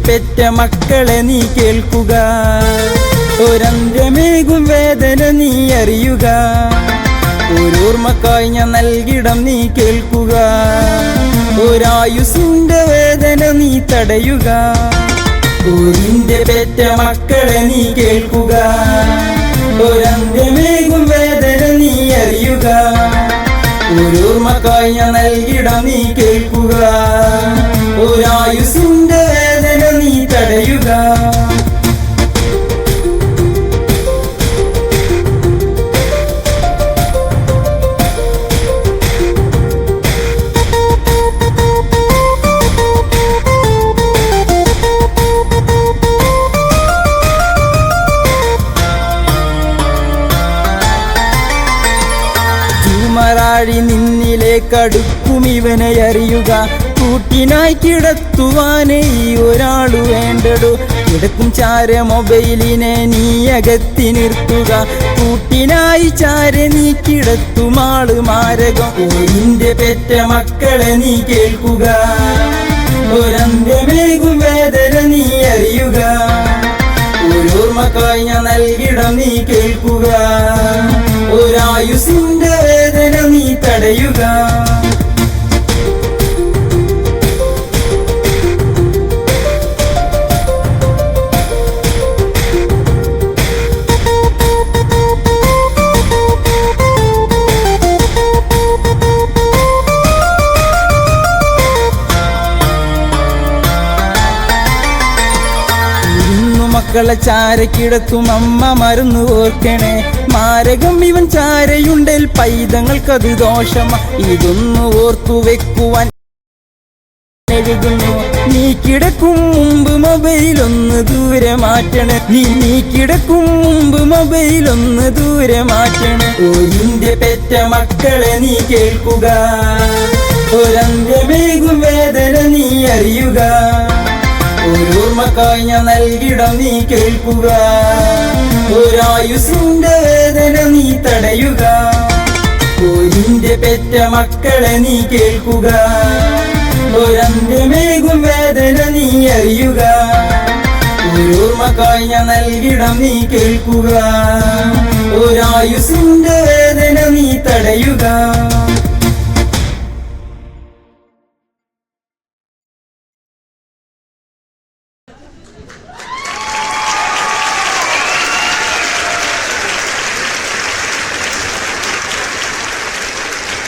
പെറ്റ മക്കളെ നീ കേൾക്കുക. ഒരന്ത്യമേകും വേദന നീ അറിയുക. ഓരോർമ്മക്കായി ഞാൻ നൽകിടം നീ കേൾക്കുക. ഒരായുസിന്റെ വേദന നീ തടയുക. ഊരിന്റെ പെറ്റ മക്കളെ നീ കേൾക്കുക. ഒരന്ത്യമേകും വേദന നീ അറിയുക. ഓരോർമ്മക്കായി ഞാൻ നൽകിടം നീ കേൾക്കുക. ഒരായുസിന്റെ വേദന നീ തടയുക. മറാഴി നിന്നിലേക്കടുക്കും ഇവനെ അറിയുക. കൂട്ടിനായി കിടത്തുവാനേ ഈ ഒരാളു വേണ്ടടോ. കിടക്കും ചാര മൊബൈലിനെ നീ അകത്തി നിർത്തുക. കൂട്ടിനായി ചാര നീ കിടത്തുമാള് മാരകം. ഓരിന്റെ പെറ്റ മക്കളെ നീ കേൾക്കുക. ഒരന്ത്യമേകും വേദന നീ അറിയുക. ഓരോർമ്മക്കായി ഞാൻ നൽകിടം നീ കേൾക്കുക. ഒരായുസിന്റെ വേദന നീ തടയുക. മക്കളെ ചാരക്കിടത്തും അമ്മ മറന്നു ഓർക്കണേ. മാരകം ഇവൻ ചാരയുണ്ടേൽ പൈതങ്ങൾക്കത് ദോഷമാ. ഇതൊന്നു ഓർത്തു വെക്കുവാൻ എഴുതുന്നു. നീ കിടക്കും മുമ്പ് മൊബൈലൊന്ന് ദൂരെ മാറ്റണേ. നീ കിടക്കും മുമ്പ് മൊബൈലൊന്ന് ദൂരെ മാറ്റണേ. ഓരിന്റെ പെറ്റ മക്കളെ നീ കേൾക്കുക. ഒരന്ത്യമേകും വേദന നീ അറിയുക. ഓരോർമ്മക്കായി ഞാൻ നൽകിടം നീ കേൾക്കുക. ഒരായുസിന്റെ വേദന നീ തടയുക. ഓരിന്റെ പെറ്റ മക്കളെ നീ കേൾക്കുക. ഒരന്ത്യമേകും വേദന നീ അറിയുക. ഓരോർമ്മക്കായി ഞാൻ നൽകിടം നീ കേൾക്കുക. ഒരായുസിന്റെ വേദന നീ തടയുക.